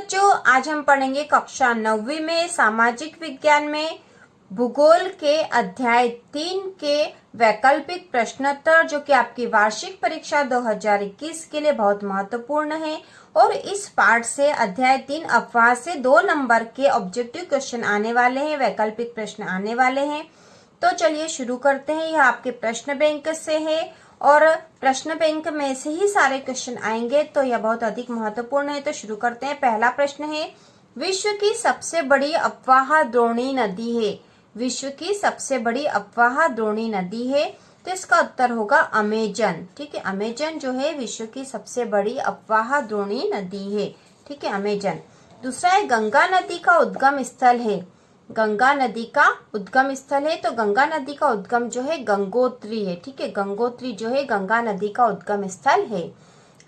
बच्चों, आज हम पढ़ेंगे कक्षा 9वीं में सामाजिक विज्ञान में भूगोल के अध्याय 3 के वैकल्पिक प्रश्नोत्तर, जो कि आपकी वार्षिक परीक्षा 2021 के लिए बहुत महत्वपूर्ण है। और इस पाठ से अध्याय 3 अफवाह से 2 नंबर के ऑब्जेक्टिव क्वेश्चन आने वाले हैं, वैकल्पिक प्रश्न आने वाले हैं। तो चलिए शुरू करते हैं। यह आपके प्रश्न बैंक से है और प्रश्न बैंक में से ही सारे क्वेश्चन आएंगे, तो यह बहुत अधिक महत्वपूर्ण है। तो शुरू करते हैं। पहला प्रश्न है, विश्व की सबसे बड़ी अफवाह द्रोणी नदी है। विश्व की सबसे बड़ी अफवाह द्रोणी नदी है, तो इसका उत्तर होगा अमेजन। ठीक है, अमेजन जो है विश्व की सबसे बड़ी अफवाह द्रोणी नदी है। ठीक है, अमेजन। दूसरा है, गंगा नदी का उद्गम स्थल है। गंगा नदी का उद्गम स्थल है, तो गंगा नदी का उद्गम जो है गंगोत्री है। ठीक है, गंगोत्री जो है गंगा नदी का उद्गम स्थल है।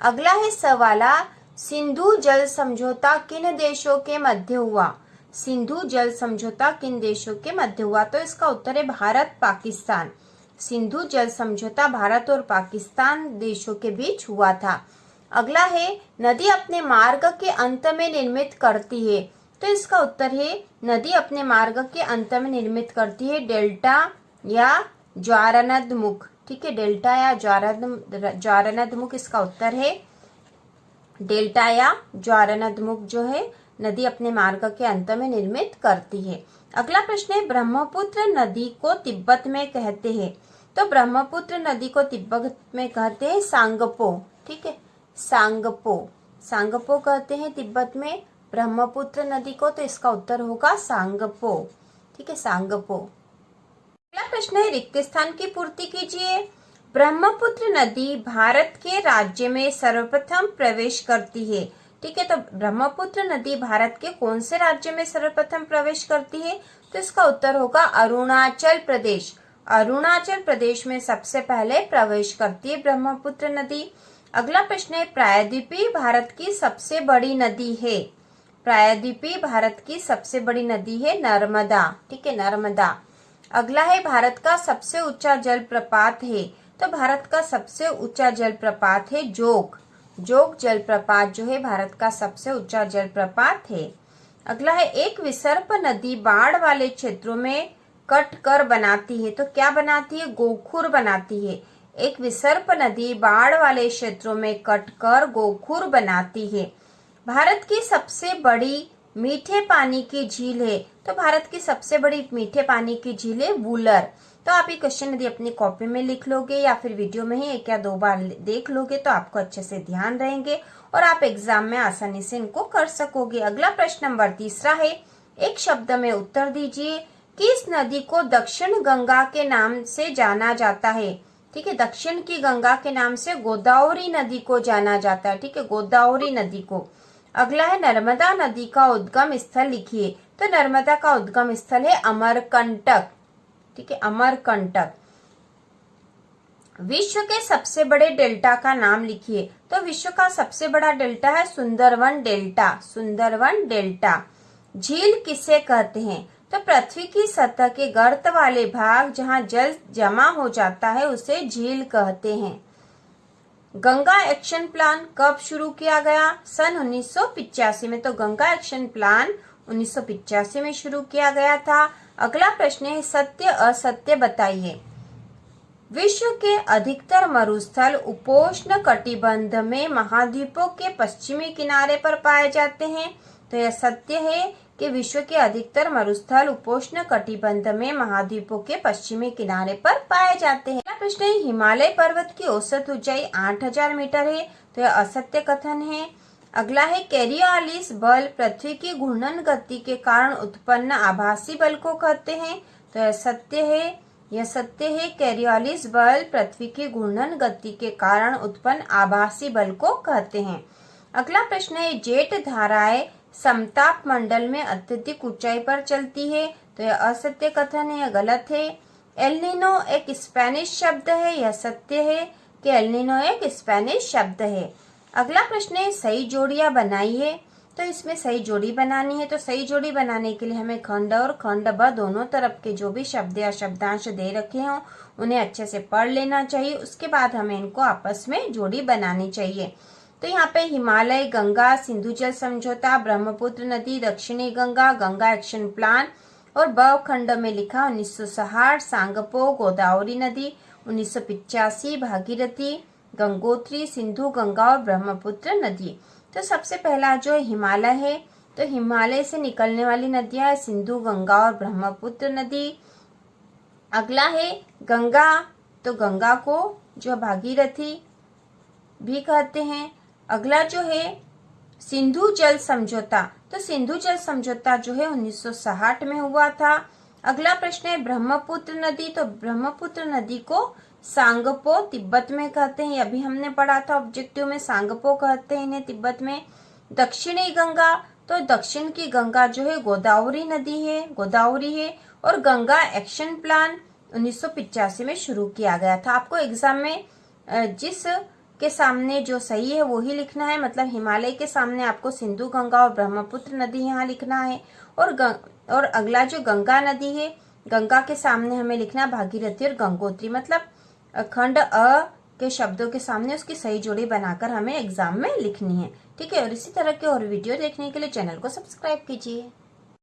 अगला है सवाला, सिंधु जल समझौता किन देशों के मध्य हुआ। सिंधु जल समझौता किन देशों के मध्य हुआ, तो इसका उत्तर है भारत पाकिस्तान। सिंधु जल समझौता भारत और पाकिस्तान देशों के बीच हुआ था। अगला है, नदी अपने मार्ग के अंत में निर्मित करती है, तो इसका उत्तर है नदी अपने मार्ग के अंत में निर्मित करती है डेल्टा या ज्वारनदमुख। ठीक है, डेल्टा या ज्वारनदमुख इसका उत्तर है। डेल्टा या ज्वारनदमुख जो है नदी अपने मार्ग के अंत में निर्मित करती है। अगला प्रश्न है, ब्रह्मपुत्र नदी को तिब्बत में कहते हैं, तो ब्रह्मपुत्र नदी को तिब्बत में कहते हैं सांगपो। ठीक है, सांगपो, सांगपो कहते हैं तिब्बत में ब्रह्मपुत्र नदी को, तो इसका उत्तर होगा सांगपो। ठीक है, सांगपो। अगला प्रश्न है, रिक्त स्थान की पूर्ति कीजिए। ब्रह्मपुत्र नदी भारत के राज्य में सर्वप्रथम प्रवेश करती है। ठीक है, तो ब्रह्मपुत्र नदी भारत के कौन से राज्य में सर्वप्रथम प्रवेश करती है, तो इसका उत्तर होगा अरुणाचल प्रदेश। अरुणाचल प्रदेश में सबसे पहले प्रवेश करती है ब्रह्मपुत्र नदी। अगला प्रश्न है, प्रायद्वीपीय भारत की सबसे बड़ी नदी है। प्रायद्वीपीय भारत की सबसे बड़ी नदी है नर्मदा। ठीक है, नर्मदा। अगला है, भारत का सबसे ऊंचा जलप्रपात है, तो भारत का सबसे ऊंचा जलप्रपात है जोग। जोग जलप्रपात जो है भारत का सबसे ऊंचा जलप्रपात है। अगला है, एक विसर्प नदी बाढ़ वाले क्षेत्रों में कट कर बनाती है, तो क्या बनाती है, गोखुर बनाती है। एक विसर्प नदी बाढ़ वाले क्षेत्रों में कट कर गोखुर बनाती है। भारत की सबसे बड़ी मीठे पानी की झील है, तो भारत की सबसे बड़ी मीठे पानी की झील है वुलर। तो आप ये क्वेश्चन यदि अपनी कॉपी में लिख लोगे या फिर वीडियो में ही 1 या 2 बार देख लोगे, तो आपको अच्छे से ध्यान रहेंगे और आप एग्जाम में आसानी से इनको कर सकोगे। अगला प्रश्न नंबर 3 है, एक शब्द में उत्तर दीजिए। किस नदी को दक्षिण गंगा के नाम से जाना जाता है। ठीक है, दक्षिण की गंगा के नाम से गोदावरी नदी को जाना जाता है। ठीक है, गोदावरी नदी को। अगला है, नर्मदा नदी का उद्गम स्थल लिखिए, तो नर्मदा का उद्गम स्थल है अमरकंटक। ठीक है, अमरकंटक। विश्व के सबसे बड़े डेल्टा का नाम लिखिए, तो विश्व का सबसे बड़ा डेल्टा है सुंदरवन डेल्टा। सुंदरवन डेल्टा। झील किसे कहते हैं, तो पृथ्वी की सतह के गर्त वाले भाग जहां जल जमा हो जाता है उसे झील कहते हैं। गंगा एक्शन प्लान कब शुरू किया गया, सन 1985 में, तो गंगा एक्शन प्लान 1985 में शुरू किया गया था। अगला प्रश्न है, सत्य असत्य बताइए। विश्व के अधिकतर मरुस्थल उपोष्ण कटिबंध में महाद्वीपों के पश्चिमी किनारे पर पाए जाते हैं, तो यह सत्य है कि विश्व के अधिकतर मरुस्थल उपोष्ण कटिबंध में महाद्वीपों के पश्चिमी किनारे पर पाए जाते हैं। अगला प्रश्न है, हिमालय पर्वत की औसत ऊंचाई 8000 मीटर है, तो यह असत्य कथन है। अगला है, कोरियोलिस बल पृथ्वी की घूर्णन गति के कारण उत्पन्न आभासी बल को कहते हैं, तो यह सत्य है। यह सत्य है, कोरियोलिस बल पृथ्वी की घूर्णन गति के कारण उत्पन्न आभासी बल को कहते हैं। अगला प्रश्न है, जेट धाराएं समताप मंडल में अत्यधिक ऊंचाई पर चलती है, तो यह असत्य कथन है, यह गलत है। एलनिनो एक स्पेनिश शब्द है, यह सत्य है कि एलनिनो एक स्पेनिश शब्द है। अगला प्रश्न है, सही जोड़ियां बनाइए, तो इसमें सही जोड़ी बनानी है, तो सही जोड़ी बनाने के लिए हमें खंड और खंड ब दोनों तरफ के जो भी शब्द या शब्दांश दे रखे हों उन्हें अच्छे से पढ़ लेना चाहिए। उसके बाद हमें इनको आपस में जोड़ी बनानी चाहिए। तो यहाँ पे हिमालय, गंगा, सिंधु जल समझौता, ब्रह्मपुत्र नदी, दक्षिणी गंगा, गंगा एक्शन प्लान और ब खंड में लिखा 1960 सांगपो, गोदावरी नदी, 1985 भागीरथी, गंगोत्री, सिंधु, गंगा और ब्रह्मपुत्र नदी। तो सबसे पहला जो हिमालय है, तो हिमालय से निकलने वाली नदियां है सिंधु, गंगा और ब्रह्मपुत्र नदी। अगला है गंगा, तो गंगा को जो भागीरथी भी कहते हैं। अगला जो है सिंधु जल समझौता, तो सिंधु जल समझौता जो है 1960 में हुआ था। अगला प्रश्न है ब्रह्मपुत्र नदी, तो ब्रह्मपुत्र नदी को सांगपो तिब्बत में कहते हैं, अभी हमने पढ़ा था ऑब्जेक्टिव में, सांगपो कहते हैं इन्हें तिब्बत में। दक्षिणी गंगा, तो दक्षिण की गंगा जो है गोदावरी नदी है, गोदावरी है। और गंगा एक्शन प्लान 1985 में शुरू किया गया था। आपको एग्जाम में जिस के सामने जो सही है वो ही लिखना है, मतलब हिमालय के सामने आपको सिंधु, गंगा और ब्रह्मपुत्र नदी यहाँ लिखना है। और अगला जो गंगा नदी है, गंगा के सामने हमें लिखना भागीरथी और गंगोत्री, मतलब खंड अ के शब्दों के सामने उसकी सही जोड़ी बनाकर हमें एग्जाम में लिखनी है। ठीक है, और इसी तरह के और वीडियो देखने के लिए चैनल को सब्सक्राइब कीजिए।